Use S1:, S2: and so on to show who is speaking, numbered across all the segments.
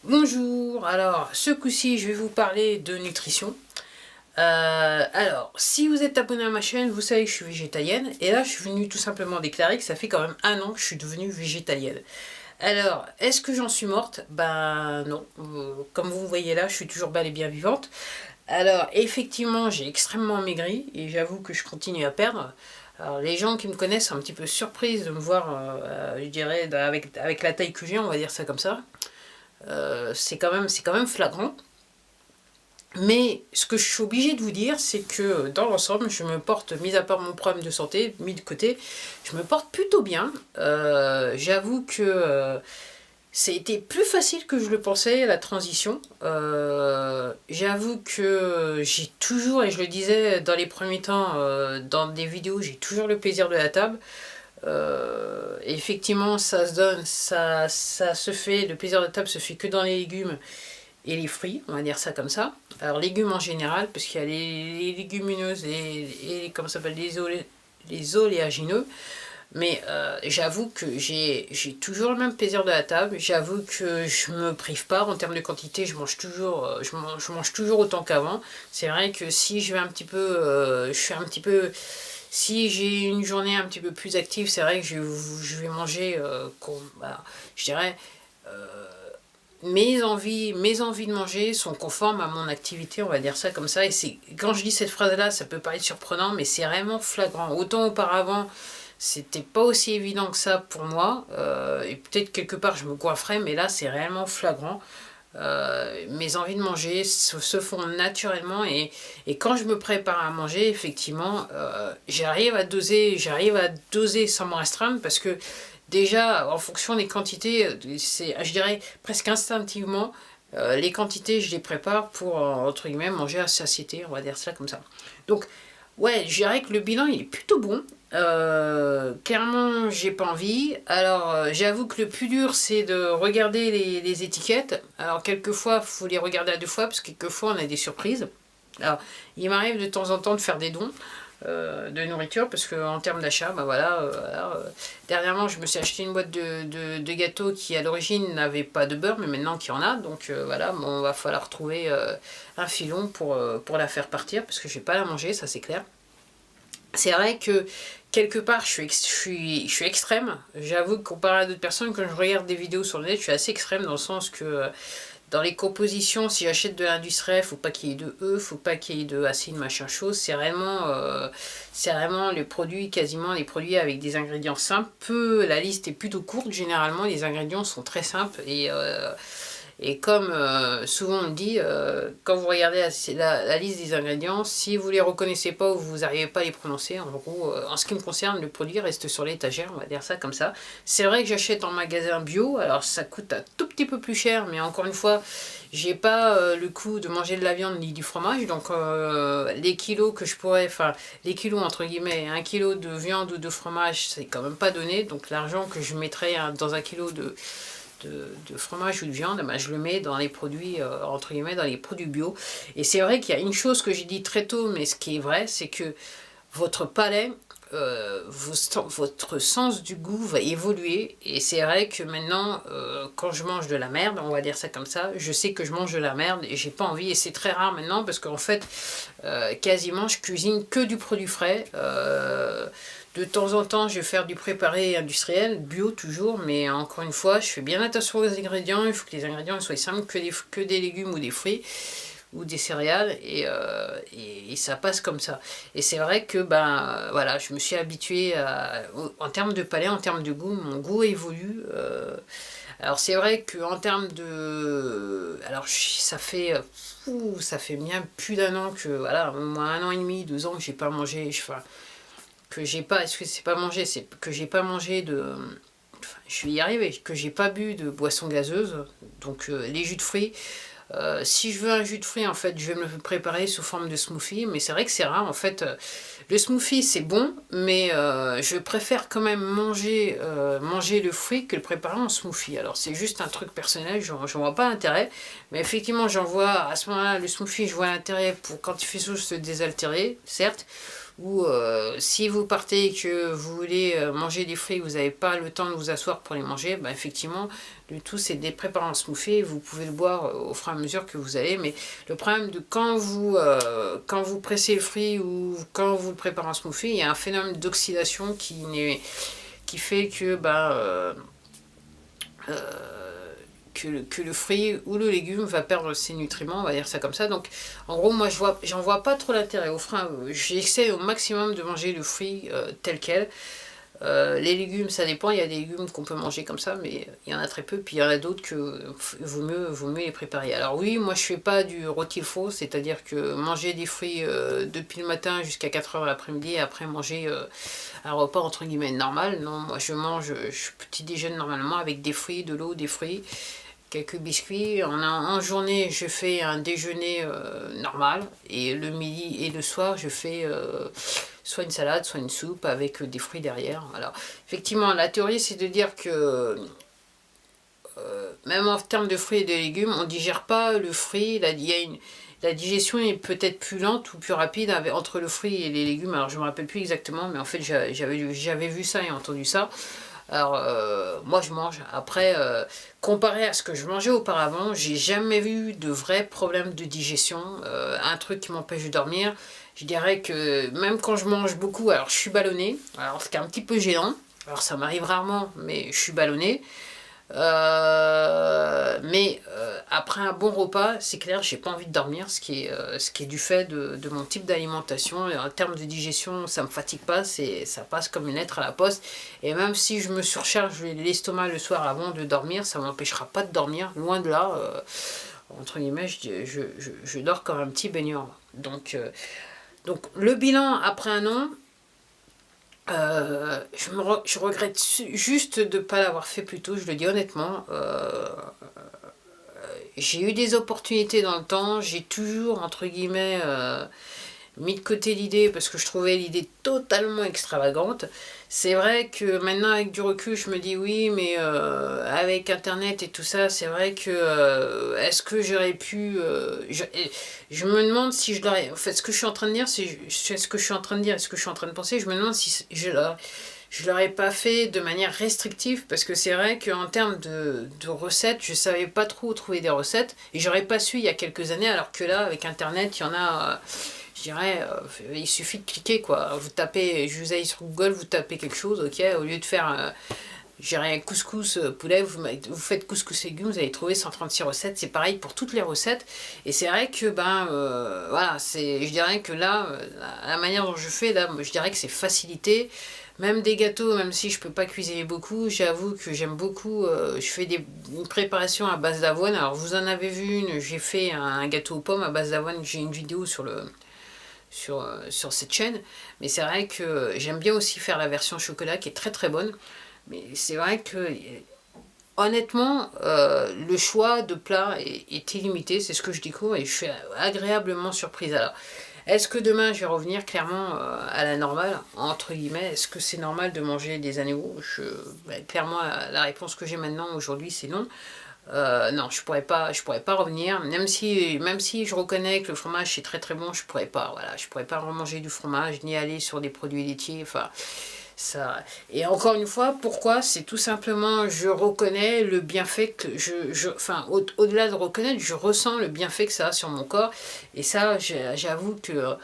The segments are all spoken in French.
S1: Bonjour, alors ce coup-ci je vais vous parler de nutrition. Alors, si vous êtes abonné à ma chaîne, vous savez que je suis végétalienne. Et là, je suis venue tout simplement déclarer que ça fait quand même 1 an que je suis devenue végétalienne. Alors, est-ce que j'en suis morte? Ben non. Comme vous voyez là, je suis toujours bel et bien vivante. Alors, effectivement, j'ai extrêmement maigri et j'avoue que je continue à perdre. Alors, les gens qui me connaissent sont un petit peu surprises de me voir, je dirais, avec la taille que j'ai, on va dire ça comme ça. C'est quand même flagrant. Mais ce que je suis obligée de vous dire, c'est que dans l'ensemble, je me porte, mis à part mon problème de santé, mis de côté, je me porte plutôt bien. J'avoue que ça a été plus facile que je le pensais, la transition. J'avoue que j'ai toujours, et je le disais dans les premiers temps, dans des vidéos, j'ai toujours le plaisir de la table. Effectivement, ça se donne, ça se fait, le plaisir de table se fait que dans les légumes et les fruits, on va dire ça comme ça. Alors légumes en général, parce qu'il y a les légumineuses et comment ça s'appelle, les oléagineux. Mais j'avoue que j'ai toujours le même plaisir de la table. J'avoue que je me prive pas en termes de quantité. Je mange toujours, je mange toujours autant qu'avant. C'est vrai que si je vais un petit peu, je suis un petit peu, si j'ai une journée un petit peu plus active, c'est vrai que je vais manger, bah, je dirais, mes envies de manger sont conformes à mon activité, on va dire ça comme ça. Et c'est, quand je dis cette phrase-là, ça peut paraître surprenant, mais c'est vraiment flagrant. Autant auparavant, c'était pas aussi évident que ça pour moi. Et peut-être quelque part, je me coifferais, mais là, c'est réellement flagrant. Mes envies de manger se font naturellement et quand je me prépare à manger, effectivement, j'arrive à doser sans me restreindre parce que déjà, en fonction des quantités, c'est, je dirais presque instinctivement, les quantités, je les prépare pour, entre guillemets, manger à satiété, on va dire ça comme ça. Donc, ouais, je dirais que le bilan, il est plutôt bon. Clairement, j'ai pas envie. Alors, j'avoue que le plus dur, c'est de regarder les étiquettes. Alors, quelquefois, il faut les regarder à 2 fois, parce que quelquefois, on a des surprises. Alors, il m'arrive de temps en temps de faire des dons de nourriture, parce qu'en termes d'achat, bah voilà, dernièrement, je me suis acheté une boîte de gâteaux qui, à l'origine, n'avait pas de beurre, mais maintenant qui en a. Donc, voilà, bon, va falloir trouver un filon pour la faire partir, parce que je vais pas la manger, ça c'est clair. C'est vrai que quelque part je suis extrême. J'avoue que comparé à d'autres personnes, quand je regarde des vidéos sur le net, je suis assez extrême dans le sens que dans les compositions, si j'achète de l'industriel, faut pas qu'il y ait de E, faut pas qu'il y ait de acide, machin chose. C'est vraiment les produits, quasiment les produits avec des ingrédients simples. La liste est plutôt courte, généralement les ingrédients sont très simples et comme souvent on le dit, quand vous regardez la liste des ingrédients, si vous ne les reconnaissez pas ou vous n'arrivez pas à les prononcer, en gros, en ce qui me concerne, le produit reste sur l'étagère, on va dire ça comme ça. C'est vrai que j'achète en magasin bio, alors ça coûte un tout petit peu plus cher, mais encore une fois, j'ai pas le coût de manger de la viande ni du fromage, donc les kilos que je pourrais, enfin les kilos entre guillemets, 1 kilo de viande ou de fromage, c'est quand même pas donné, donc l'argent que je mettrais dans 1 kilo de fromage ou de viande, ben, je le mets dans les produits, entre guillemets, dans les produits bio. Et c'est vrai qu'il y a une chose que j'ai dit très tôt, mais ce qui est vrai, c'est que votre palais, votre sens du goût va évoluer. Et c'est vrai que maintenant, quand je mange de la merde, on va dire ça comme ça, je sais que je mange de la merde et j'ai pas envie. Et c'est très rare maintenant parce qu'en fait, quasiment, je cuisine que du produit frais. De temps en temps, je vais faire du préparé industriel, bio toujours, mais encore une fois, je fais bien attention aux ingrédients. Il faut que les ingrédients soient simples, que des légumes ou des fruits ou des céréales, et ça passe comme ça. Et c'est vrai que ben voilà, je me suis habituée en termes de palais, en termes de goût, mon goût évolue. Alors c'est vrai qu'en termes de... Alors ça fait bien plus d'1 an que, voilà, moi 1 an et demi, 2 ans que j'ai pas mangé, enfin, que j'ai pas, est-ce que c'est pas mangé, c'est que j'ai pas mangé de, enfin, je vais y arriver, que j'ai pas bu de boissons gazeuses, donc les jus de fruits. Si je veux un jus de fruits, en fait, je vais me le préparer sous forme de smoothie, mais c'est vrai que c'est rare, en fait. Le smoothie, c'est bon, mais je préfère quand même manger le fruit que le préparer en smoothie. Alors, c'est juste un truc personnel, j'en vois pas l'intérêt, mais effectivement, j'en vois, à ce moment-là, le smoothie, je vois l'intérêt pour, quand il fait chaud, se désaltérer, certes, ou si vous partez et que vous voulez manger des fruits, vous n'avez pas le temps de vous asseoir pour les manger, bah, effectivement, le tout c'est des préparants smoothie, vous pouvez le boire au fur et à mesure que vous allez, mais le problème de quand vous pressez le fruit ou quand vous le préparez en smoothie, il y a un phénomène d'oxydation qui fait que que le fruit ou le légume va perdre ses nutriments, on va dire ça comme ça. Donc en gros, moi j'en vois pas trop l'intérêt. Au frein, j'essaie au maximum de manger le fruit tel quel. Les légumes, ça dépend, il y a des légumes qu'on peut manger comme ça, mais il y en a très peu, puis il y en a d'autres que vaut mieux les préparer. Alors oui, moi je fais pas du rôti faux, c'est-à-dire que manger des fruits depuis le matin jusqu'à 4h l'après-midi, et après manger un repas entre guillemets normal. Non, moi je petit déjeune normalement avec des fruits, de l'eau, des fruits, quelques biscuits. En journée, je fais un déjeuner normal, et le midi et le soir, je fais soit une salade, soit une soupe avec des fruits derrière. Alors, effectivement, la théorie, c'est de dire que même en termes de fruits et de légumes, on ne digère pas le fruit. La digestion est peut-être plus lente ou plus rapide entre le fruit et les légumes. Alors, je ne me rappelle plus exactement, mais en fait, j'avais vu ça et entendu ça. Alors, moi je mange. Après, comparé à ce que je mangeais auparavant, j'ai jamais vu de vrais problèmes de digestion. Un truc qui m'empêche de dormir. Je dirais que même quand je mange beaucoup, alors je suis ballonnée. Alors, ce qui est un petit peu gênant. Alors, ça m'arrive rarement, mais je suis ballonnée. Mais après un bon repas, c'est clair, j'ai pas envie de dormir, ce qui est du fait de mon type d'alimentation. En termes de digestion, ça me fatigue pas, ça passe comme une lettre à la poste. Et même si je me surcharge l'estomac le soir avant de dormir, ça m'empêchera pas de dormir, loin de là. Entre guillemets, je dors comme un petit baigneur. Donc le bilan après un an, je regrette juste de ne pas l'avoir fait plus tôt, je le dis honnêtement. J'ai eu des opportunités dans le temps, j'ai toujours, entre guillemets, mis de côté l'idée parce que je trouvais l'idée totalement extravagante. C'est vrai que maintenant, avec du recul, je me dis oui, mais avec Internet et tout ça, c'est vrai que est-ce que j'aurais pu... je me demande si je l'aurais... En fait, ce que je suis en train de dire, c'est ce que je suis en train de dire et ce que je suis en train de penser, je me demande si je l'aurais pas fait de manière restrictive parce que c'est vrai qu'en termes de recettes, je savais pas trop où trouver des recettes et j'aurais pas su il y a quelques années, alors que là, avec Internet, il y en a... je dirais, il suffit de cliquer quoi. Vous tapez, je vous allez sur Google, vous tapez quelque chose, ok, au lieu de faire, je dirais, couscous poulet, vous faites couscous légumes, vous allez trouver 136 recettes. C'est pareil pour toutes les recettes. Et c'est vrai que, voilà, je dirais que là, la manière dont je fais, là, je dirais que c'est facilité. Même des gâteaux, même si je peux pas cuisiner beaucoup, j'avoue que j'aime beaucoup, je fais une préparation à base d'avoine. Alors vous en avez vu une, j'ai fait un gâteau aux pommes à base d'avoine, j'ai une vidéo sur cette chaîne, mais c'est vrai que j'aime bien aussi faire la version chocolat qui est très très bonne, mais c'est vrai que honnêtement le choix de plats est illimité, c'est ce que je découvre et je suis agréablement surprise. Alors est-ce que demain je vais revenir clairement à la normale, entre guillemets, est-ce que c'est normal de manger des animaux? Clairement la réponse que j'ai maintenant aujourd'hui c'est non. Non, je pourrais pas revenir, même si je reconnais que le fromage c'est très très bon, je pourrais pas, voilà, je pourrais pas remanger du fromage, ni aller sur des produits laitiers, enfin, ça... Et encore une fois, pourquoi? C'est tout simplement, je reconnais le bienfait que enfin, au-delà de reconnaître, je ressens le bienfait que ça a sur mon corps, et ça, j'avoue que...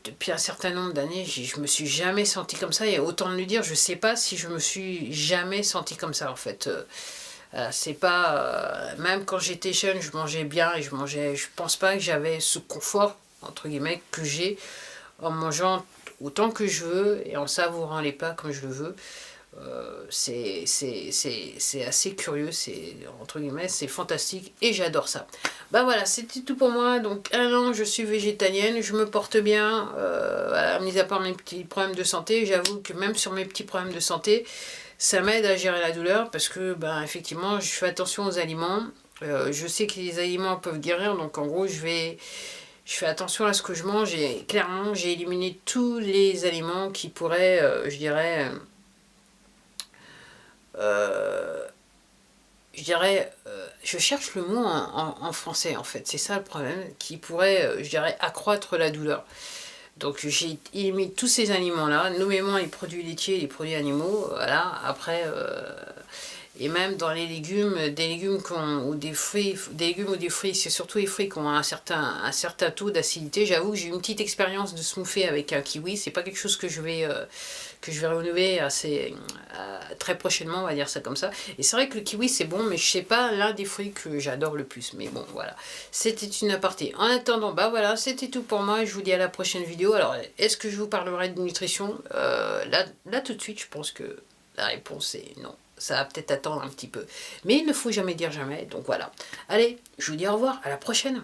S1: depuis un certain nombre d'années, je me suis jamais senti comme ça, et autant de le dire, je sais pas si je me suis jamais senti comme ça en fait. C'est pas... même quand j'étais jeune, je mangeais bien et je pense pas que j'avais ce confort, entre guillemets, que j'ai en mangeant autant que je veux et en savourant les plats comme je le veux. C'est assez curieux, entre guillemets, c'est fantastique et j'adore ça. Bah voilà, c'était tout pour moi. Donc 1 an, je suis végétalienne, je me porte bien, voilà, mis à part mes petits problèmes de santé. J'avoue que même sur mes petits problèmes de santé, ça m'aide à gérer la douleur parce que, effectivement, je fais attention aux aliments. Je sais que les aliments peuvent guérir, donc en gros, je fais attention à ce que je mange et clairement, j'ai éliminé tous les aliments qui pourraient, je dirais, je cherche le mot en français en fait, c'est ça le problème, qui pourrait, je dirais, accroître la douleur. Donc j'ai mis tous ces aliments-là, nommément les produits laitiers et les produits animaux, voilà, après, et même dans les légumes, des légumes ou des légumes ou des fruits, c'est surtout les fruits qui ont un certain taux d'acidité. J'avoue que j'ai eu une petite expérience de smoother avec un kiwi, c'est pas quelque chose que je vais renouveler très prochainement, on va dire ça comme ça. Et c'est vrai que le kiwi c'est bon, mais je sais pas l'un des fruits que j'adore le plus. Mais bon, voilà, c'était une aparté. En attendant, bah voilà, c'était tout pour moi. Je vous dis à la prochaine vidéo. Alors, est-ce que je vous parlerai de nutrition là tout de suite, je pense que la réponse est non. Ça va peut-être attendre un petit peu. Mais il ne faut jamais dire jamais, donc voilà. Allez, je vous dis au revoir, à la prochaine.